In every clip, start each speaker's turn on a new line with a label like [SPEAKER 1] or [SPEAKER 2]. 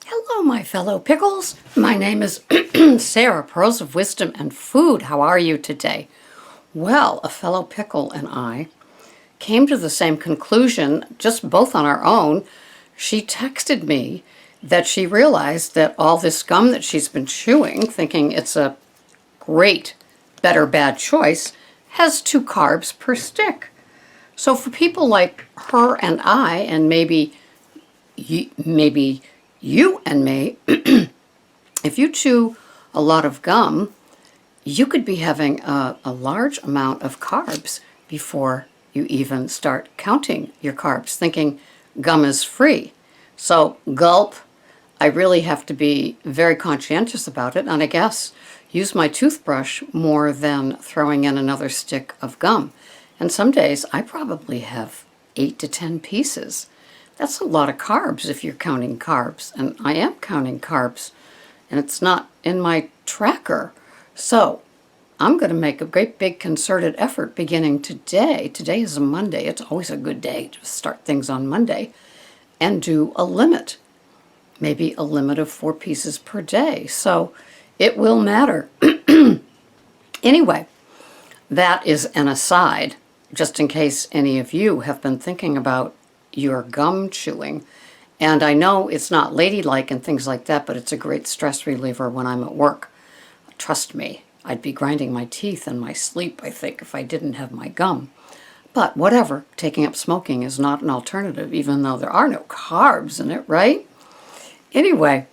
[SPEAKER 1] Hello, my fellow pickles. My name is Sarah, Pearls of Wisdom and Food. How are you today? Well, a fellow pickle and I came to the same conclusion, just both on our own. She texted me that she realized that all this gum that she's been chewing, thinking it's a great, better, bad choice, has 2 carbs per stick. So for people like her and I, and maybe you and me, if you chew a lot of gum, you could be having a large amount of carbs before you even start counting your carbs, thinking gum is free. So gulp, I really have to be very conscientious about it, and I guess use my toothbrush more than throwing in another stick of gum. And some days I probably have 8 to 10 pieces. That's a lot of carbs if you're counting carbs, and I am counting carbs, and it's not in my tracker. So I'm going to make a great big concerted effort beginning today. Today is a Monday. It's always a good day to start things on Monday, and do a limit, maybe a limit of 4 pieces per day. So it will matter. Anyway, that is an aside, just in case any of you have been thinking about your gum chewing. And I know it's not ladylike and things like that, but it's a great stress reliever when I'm at work. Trust me, I'd be grinding my teeth in my sleep, I think, if I didn't have my gum. But whatever, taking up smoking is not an alternative, even though there are no carbs in it, right? Anyway,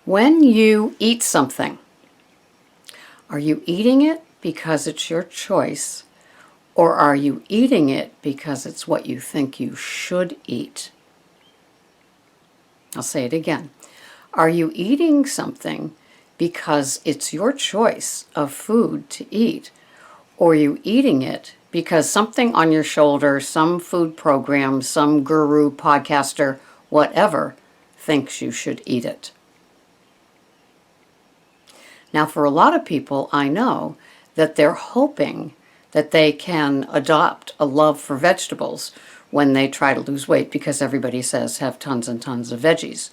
[SPEAKER 1] when you eat something, are you eating it because it's your choice, or are you eating it because it's what you think you should eat? I'll say it again. Are you eating something because it's your choice of food to eat, or are you eating it because something on your shoulder, some food program, some guru, podcaster, whatever, thinks you should eat it? Now, for a lot of people, I know that they're hoping that they can adopt a love for vegetables when they try to lose weight, because everybody says have tons and tons of veggies.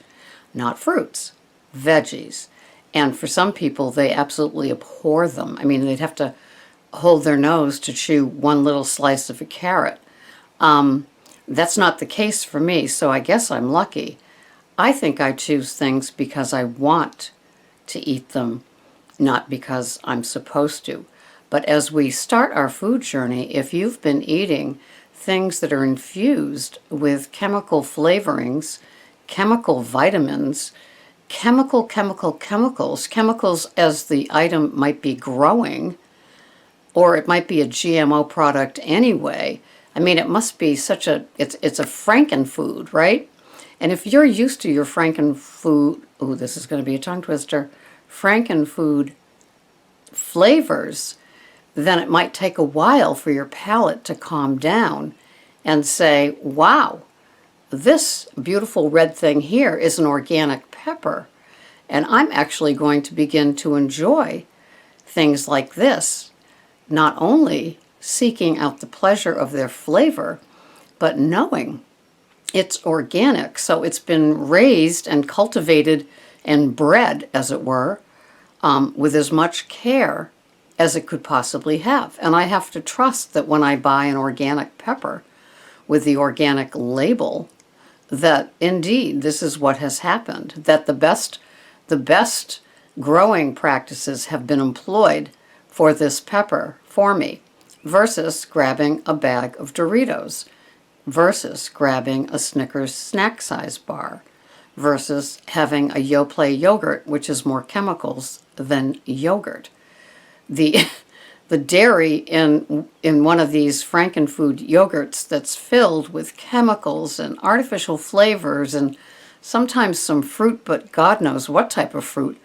[SPEAKER 1] Not fruits, veggies. And for some people, they absolutely abhor them. I mean, they'd have to hold their nose to chew one little slice of a carrot. That's not the case for me, so I guess I'm lucky. I think I choose things because I want to eat them, not because I'm supposed to. But as we start our food journey, if you've been eating things that are infused with chemical flavorings, chemical vitamins, chemicals as the item might be growing, or it might be a GMO product anyway. I mean, it must be it's a frankenfood, right? And if you're used to your frankenfood, oh, this is going to be a tongue twister, frankenfood flavors, then it might take a while for your palate to calm down and say, wow, this beautiful red thing here is an organic pepper, and I'm actually going to begin to enjoy things like this, not only seeking out the pleasure of their flavor, but knowing it's organic, so it's been raised and cultivated and bred, as it were, with as much care as it could possibly have. And I have to trust that when I buy an organic pepper with the organic label, that indeed this is what has happened, that the best growing practices have been employed for this pepper for me, versus grabbing a bag of Doritos, versus grabbing a Snickers snack size bar, versus having a Yoplait yogurt, which is more chemicals than yogurt. The dairy in one of these frankenfood yogurts that's filled with chemicals and artificial flavors and sometimes some fruit, but God knows what type of fruit.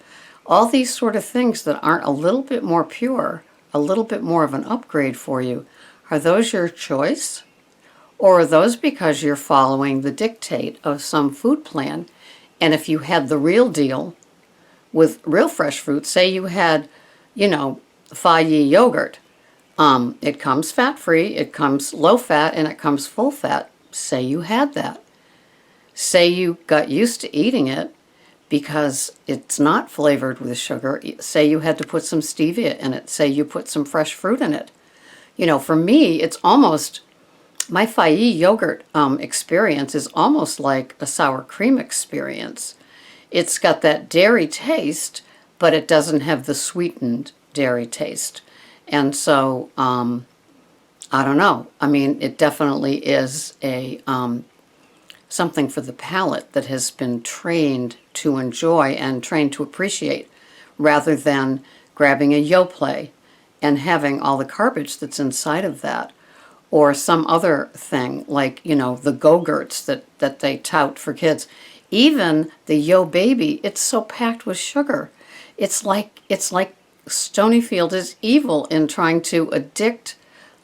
[SPEAKER 1] All these sort of things that aren't a little bit more pure, a little bit more of an upgrade for you. Are those your choice? Or are those because you're following the dictate of some food plan? And if you had the real deal with real fresh fruit, say you had, Fage yogurt. It comes fat-free, it comes low-fat, and it comes full-fat. Say you had that. Say you got used to eating it because it's not flavored with sugar. Say you had to put some stevia in it. Say you put some fresh fruit in it. You know, for me, it's almost, my Fairy yogurt experience is almost like a sour cream experience. It's got that dairy taste, but it doesn't have the sweetened dairy taste. And so, I don't know. I mean, it definitely is a something for the palate that has been trained to enjoy and trained to appreciate, rather than grabbing a Yoplait and having all the garbage that's inside of that, or some other thing like, you know, the Go-Gurts that they tout for kids. Even the Yo Baby, it's so packed with sugar. It's like Stonyfield is evil in trying to addict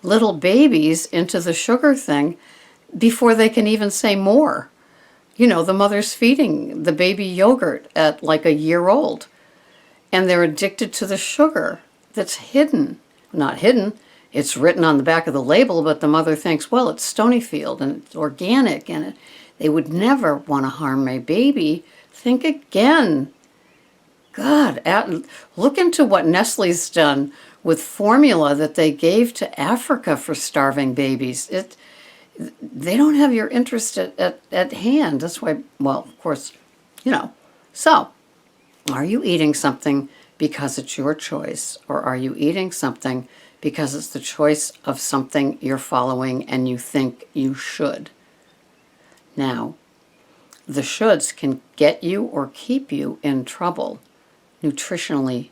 [SPEAKER 1] little babies into the sugar thing before they can even say more. You know, the mother's feeding the baby yogurt at like a year old, and they're addicted to the sugar that's hidden. Not hidden, it's written on the back of the label, but the mother thinks, well, it's Stonyfield and it's organic and they would never want to harm my baby. Think again. God, look into what Nestle's done with formula that they gave to Africa for starving babies. They don't have your interest at hand. That's why, well, of course, you know. So, are you eating something because it's your choice, or are you eating something because it's the choice of something you're following and you think you should? Now, the shoulds can get you or keep you in trouble nutritionally,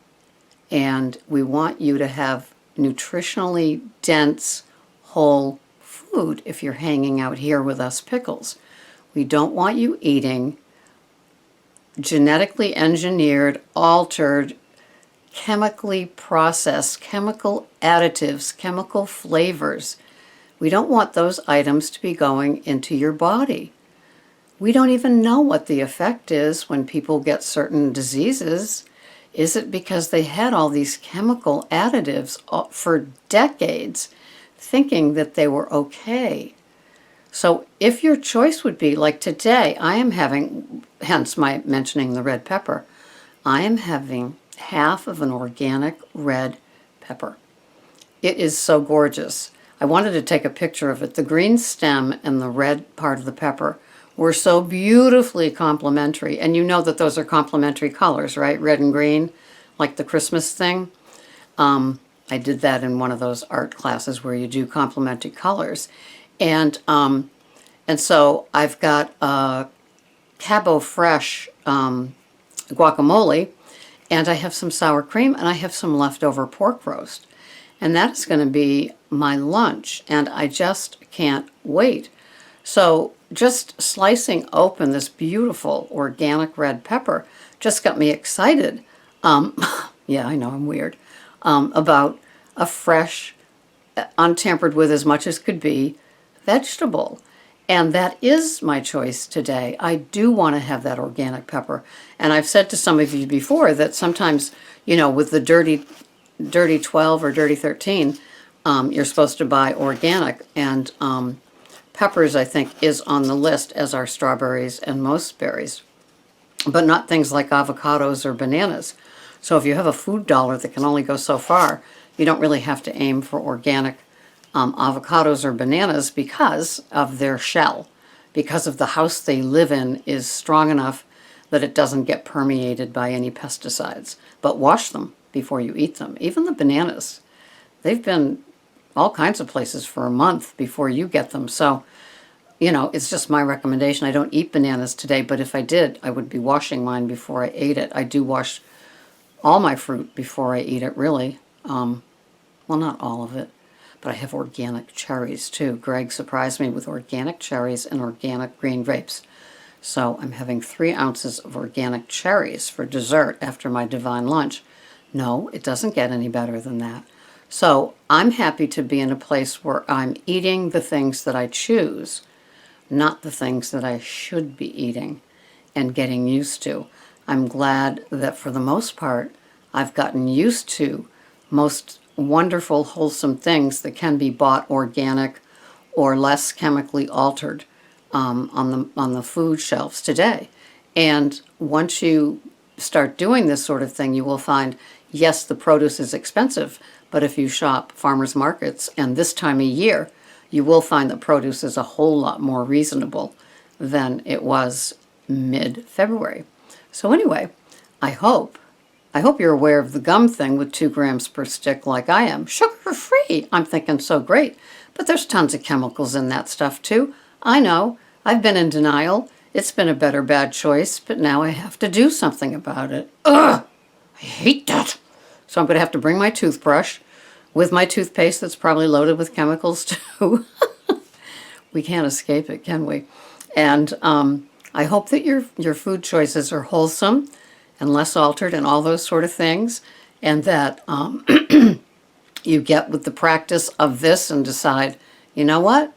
[SPEAKER 1] and we want you to have nutritionally dense, whole food if you're hanging out here with us pickles. We don't want you eating genetically engineered, altered, chemically processed, chemical additives, chemical flavors. We don't want those items to be going into your body. We don't even know what the effect is when people get certain diseases. Is it because they had all these chemical additives for decades, thinking that they were okay? So if your choice would be, like today, I am having, hence my mentioning the red pepper, I am having half of an organic red pepper. It is so gorgeous. I wanted to take a picture of it. The green stem and the red part of the pepper were so beautifully complementary. And you know that those are complementary colors, right? Red and green, like the Christmas thing. I did that in one of those art classes where you do complementary colors. And so I've got Cabo Fresh guacamole, and I have some sour cream, and I have some leftover pork roast. And that's going to be my lunch, and I just can't wait. So just slicing open this beautiful organic red pepper just got me excited. Yeah, I know, I'm weird. About a fresh, untampered with as much as could be, vegetable. And that is my choice today. I do want to have that organic pepper. And I've said to some of you before that sometimes, you know, with the dirty 12 or dirty 13, you're supposed to buy organic. And peppers, I think, is on the list, as are strawberries and most berries, but not things like avocados or bananas. So if you have a food dollar that can only go so far, you don't really have to aim for organic avocados or bananas because of their shell, because of the house they live in is strong enough that it doesn't get permeated by any pesticides. But wash them before you eat them. Even the bananas, they've been all kinds of places for a month before you get them. So, you know, it's just my recommendation. I don't eat bananas today, but if I did, I would be washing mine before I ate it. I do wash all my fruit before I eat it, really. Well, not all of it, but I have organic cherries too. Greg surprised me with organic cherries and organic green grapes. So I'm having 3 ounces of organic cherries for dessert after my divine lunch. No, it doesn't get any better than that. So I'm happy to be in a place where I'm eating the things that I choose, not the things that I should be eating and getting used to. I'm glad that for the most part, I've gotten used to most wonderful, wholesome things that can be bought organic or less chemically altered on the food shelves today. And once you start doing this sort of thing, you will find, yes, the produce is expensive, but if you shop farmers markets and this time of year, you will find that produce is a whole lot more reasonable than it was mid-February. So anyway, I hope you're aware of the gum thing with 2 grams per stick like I am. Sugar-free! I'm thinking so great. But there's tons of chemicals in that stuff too. I know. I've been in denial. It's been a better bad choice, but now I have to do something about it. Ugh! I hate that. So I'm going to have to bring my toothbrush with my toothpaste that's probably loaded with chemicals too. We can't escape it, can we? And I hope that your food choices are wholesome and less altered and all those sort of things, and that you get with the practice of this and decide, you know what?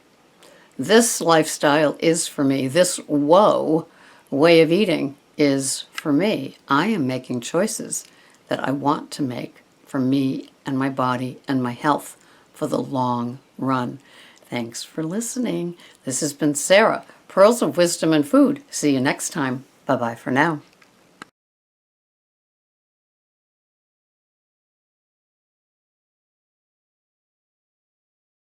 [SPEAKER 1] This lifestyle is for me. This way of eating is for me. I am making choices that I want to make for me and my body and my health for the long run. Thanks for listening. This has been Sarah, Pearls of Wisdom and Food. See you next time. Bye-bye for now.